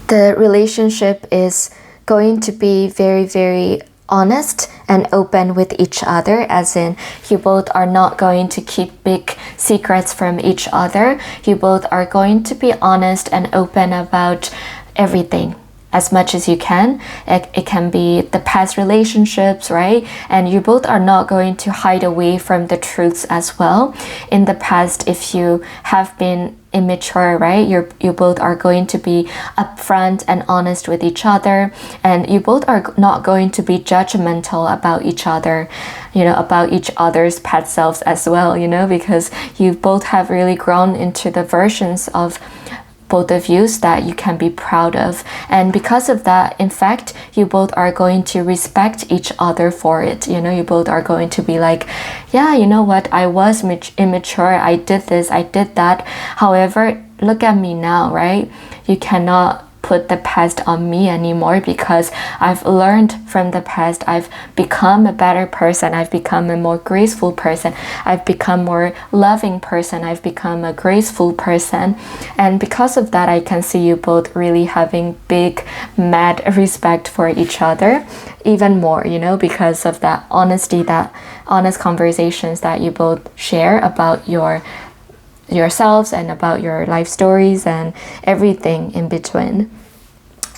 the relationship is going to be very honest and open with each other, as in you both are not going to keep big secrets from each other. You both are going to be honest and open about everything as much as you can. It can be the past relationships, right? And you both are not going to hide away from the truths as well. In the past, if you have been immature, right, you both are going to be upfront and honest with each other, and you both are not going to be judgmental about each other, about each other's past selves as well, because you both have really grown into the versions of both of you that you can be proud of. And because of that, in fact, you both are going to respect each other for it. You both are going to be like, yeah, you know what, I was immature, I did this, I did that. However, look at me now, right? You cannot put the past on me anymore, because I've learned from the past. I've become a better person. I've become a more graceful person. I've become more loving person. I've become a graceful person. And because of that, I can see you both really having big, mad respect for each other, even more, because of that honesty, that honest conversations that you both share about yourselves and about your life stories and everything in between.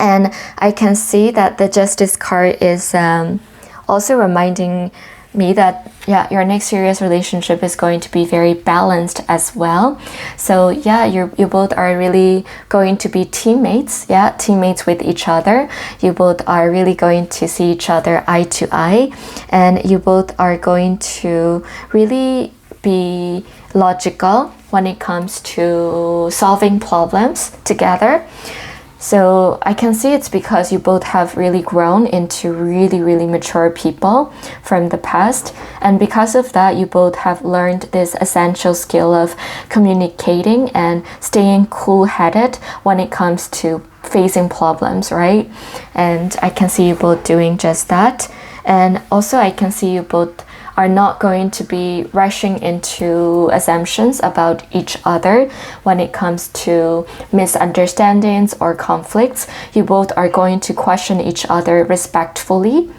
And I can see that the Justice card is also reminding me that your next serious relationship is going to be very balanced as well. So you both are really going to be teammates, teammates with each other. You both are really going to see each other eye to eye, and you both are going to really be logical when it comes to solving problems together. So I can see it's because you both have really grown into really mature people from the past. And because of that, you both have learned this essential skill of communicating and staying cool-headed when it comes to facing problems, right? And I can see you both doing just that. And also I can see you both are not going to be rushing into assumptions about each other when it comes to misunderstandings or conflicts. You both are going to question each other respectfully,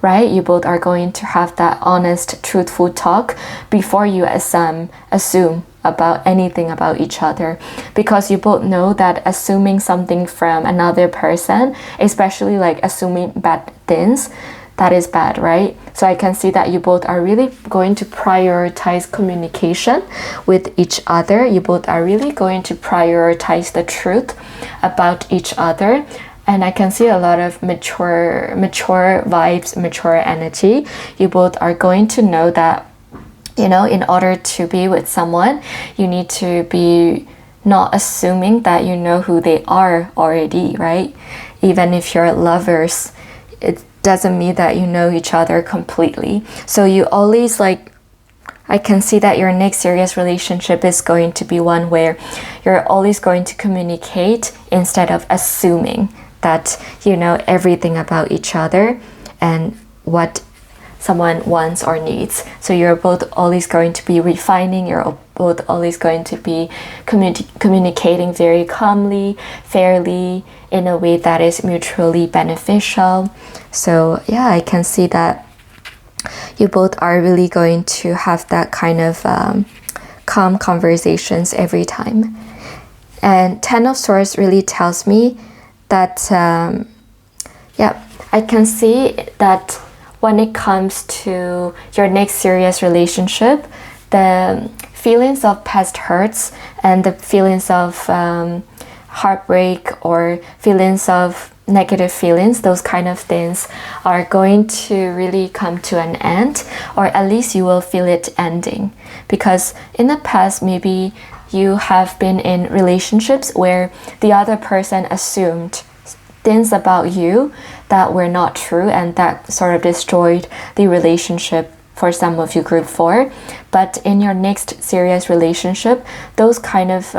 right? You both are going to have that honest, truthful talk before you assume about anything about each other, because you both know that assuming something from another person, especially like assuming bad things, that is bad, right? So I can see that you both are really going to prioritize communication with each other. You both are really going to prioritize the truth about each other. And I can see a lot of mature vibes, mature energy. You both are going to know that, in order to be with someone, you need to be not assuming that you know who they are already, right? Even if you're lovers, it doesn't mean that you know each other completely. So you always I can see that your next serious relationship is going to be one where you're always going to communicate instead of assuming that you know everything about each other and what someone wants or needs. So you're both always going to be refining, you're both always going to be communicating very calmly, fairly, in a way that is mutually beneficial. So I can see that you both are really going to have that kind of calm conversations every time. And 10 of Swords really tells me that I can see that when it comes to your next serious relationship, the feelings of past hurts and the feelings of heartbreak or feelings of negative feelings, those kind of things are going to really come to an end, or at least you will feel it ending. Because in the past, maybe you have been in relationships where the other person assumed things about you that were not true, and that sort of destroyed the relationship for some of you group 4. But in your next serious relationship, those kind of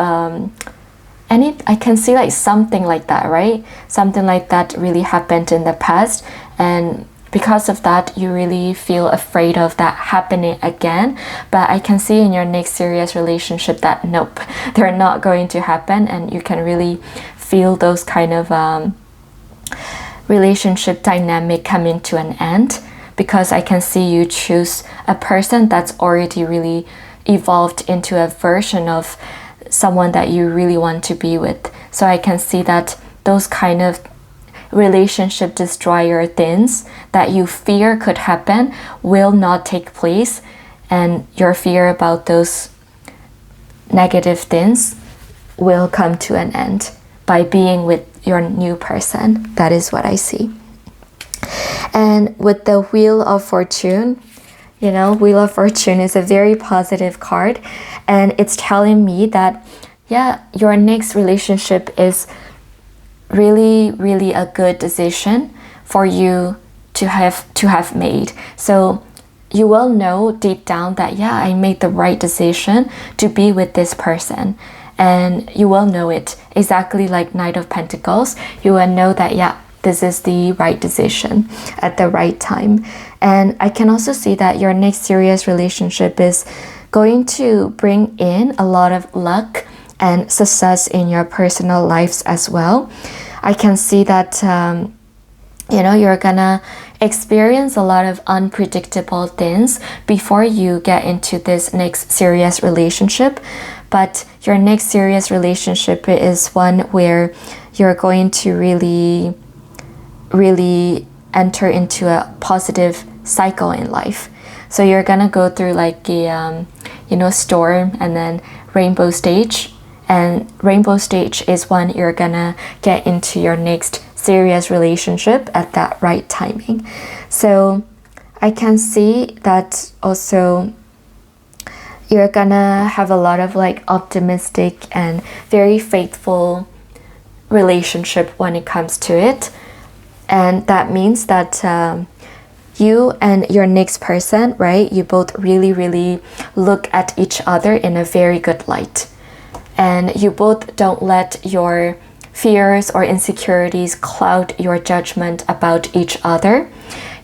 I can see like something like that, right? Something like that really happened in the past, and because of that you really feel afraid of that happening again. But I can see in your next serious relationship that nope, they're not going to happen, and you can really feel those kind of relationship dynamic coming to an end, because I can see you choose a person that's already really evolved into a version of someone that you really want to be with. So I can see that those kind of relationship destroyer things that you fear could happen will not take place, and your fear about those negative things will come to an end by being with your new person. That is what I see. And with the Wheel of Fortune, Wheel of Fortune is a very positive card, and it's telling me that your next relationship is really a good decision for you to have made. So you will know deep down that I made the right decision to be with this person, and you will know it exactly like Knight of Pentacles. You will know that this is the right decision at the right time. And I can also see that your next serious relationship is going to bring in a lot of luck and success in your personal lives as well. I can see that you're gonna experience a lot of unpredictable things before you get into this next serious relationship. But your next serious relationship is one where you're going to really enter into a positive cycle in life. So you're gonna go through like a storm and then rainbow stage. And rainbow stage is when you're gonna get into your next serious relationship at that right timing. So I can see that also you're gonna have a lot of like optimistic and very faithful relationship when it comes to it. And that means that you and your next person, right, you both really look at each other in a very good light. And you both don't let your fears or insecurities cloud your judgment about each other.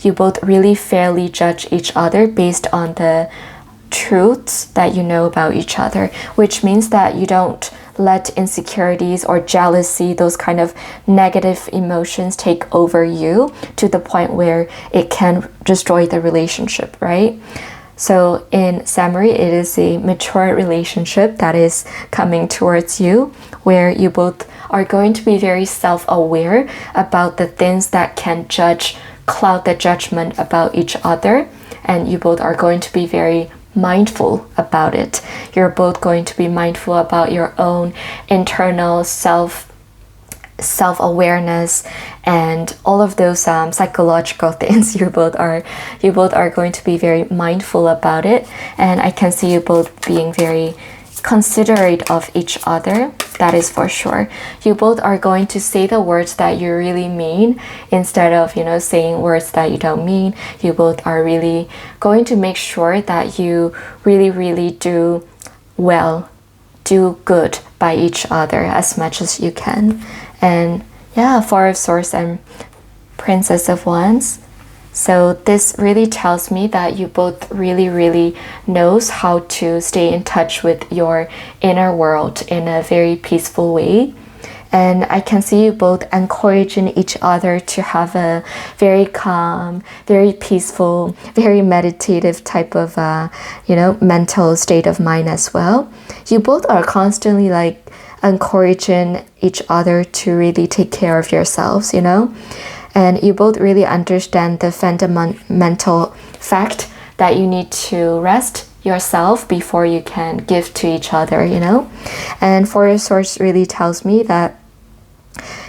You both really fairly judge each other based on the truths that you know about each other, which means that you don't let insecurities or jealousy, those kind of negative emotions take over you to the point where it can destroy the relationship, right? So in summary, it is a mature relationship that is coming towards you, where you both are going to be very self-aware about the things that can cloud the judgment about each other, and you both are going to be very mindful about it. You're both going to be mindful about your own internal self-awareness and all of those psychological things. You both are going to be very mindful about it, and I can see you both being very considerate of each other. That is for sure. You both are going to say the words that you really mean instead of saying words that you don't mean. You both are really going to make sure that you really do good by each other as much as you can. And yeah, Four of Swords and Princess of Wands. So this really tells me that you both really knows how to stay in touch with your inner world in a very peaceful way. And I can see you both encouraging each other to have a very calm, very peaceful, very meditative type of mental state of mind as well. You both are constantly like encouraging each other to really take care of yourselves, and you both really understand the fundamental fact that you need to rest yourself before you can give to each other, And Four of Swords really tells me that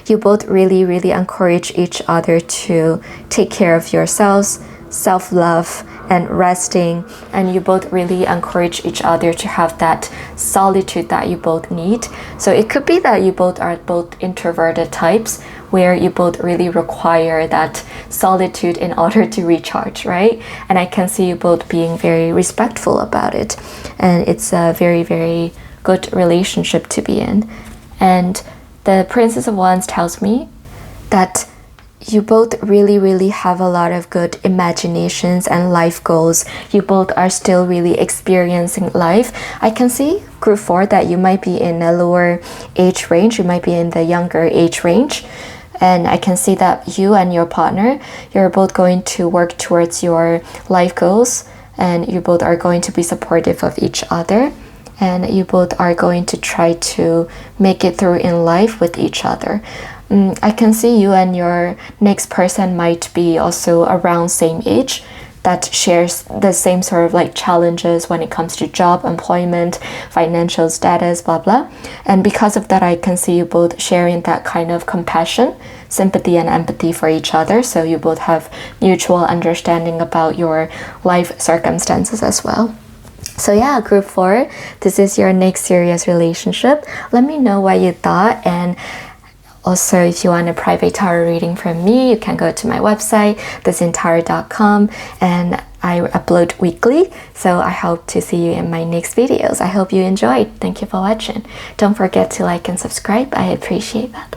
you both really encourage each other to take care of yourselves, self-love and resting, and you both really encourage each other to have that solitude that you both need. So it could be that you both are both introverted types, where you both really require that solitude in order to recharge, right? And I can see you both being very respectful about it, and it's a very good relationship to be in. And the Princess of Wands tells me that you both really have a lot of good imaginations and life goals. You both are still really experiencing life. I can see, group 4, that you might be in a lower age range. You might be in the younger age range. And I can see that you and your partner, you're both going to work towards your life goals, and you both are going to be supportive of each other. And you both are going to try to make it through in life with each other. I can see you and your next person might be also around same age, that shares the same sort of like challenges when it comes to job, employment, financial status, blah blah. And because of that, I can see you both sharing that kind of compassion, sympathy and empathy for each other. So you both have mutual understanding about your life circumstances as well. So yeah, group 4, this is your next serious relationship. Let me know what you thought, and also, if you want a private tarot reading from me, you can go to my website, thezintarot.com, and I upload weekly. So I hope to see you in my next videos. I hope you enjoyed. Thank you for watching. Don't forget to like and subscribe. I appreciate that.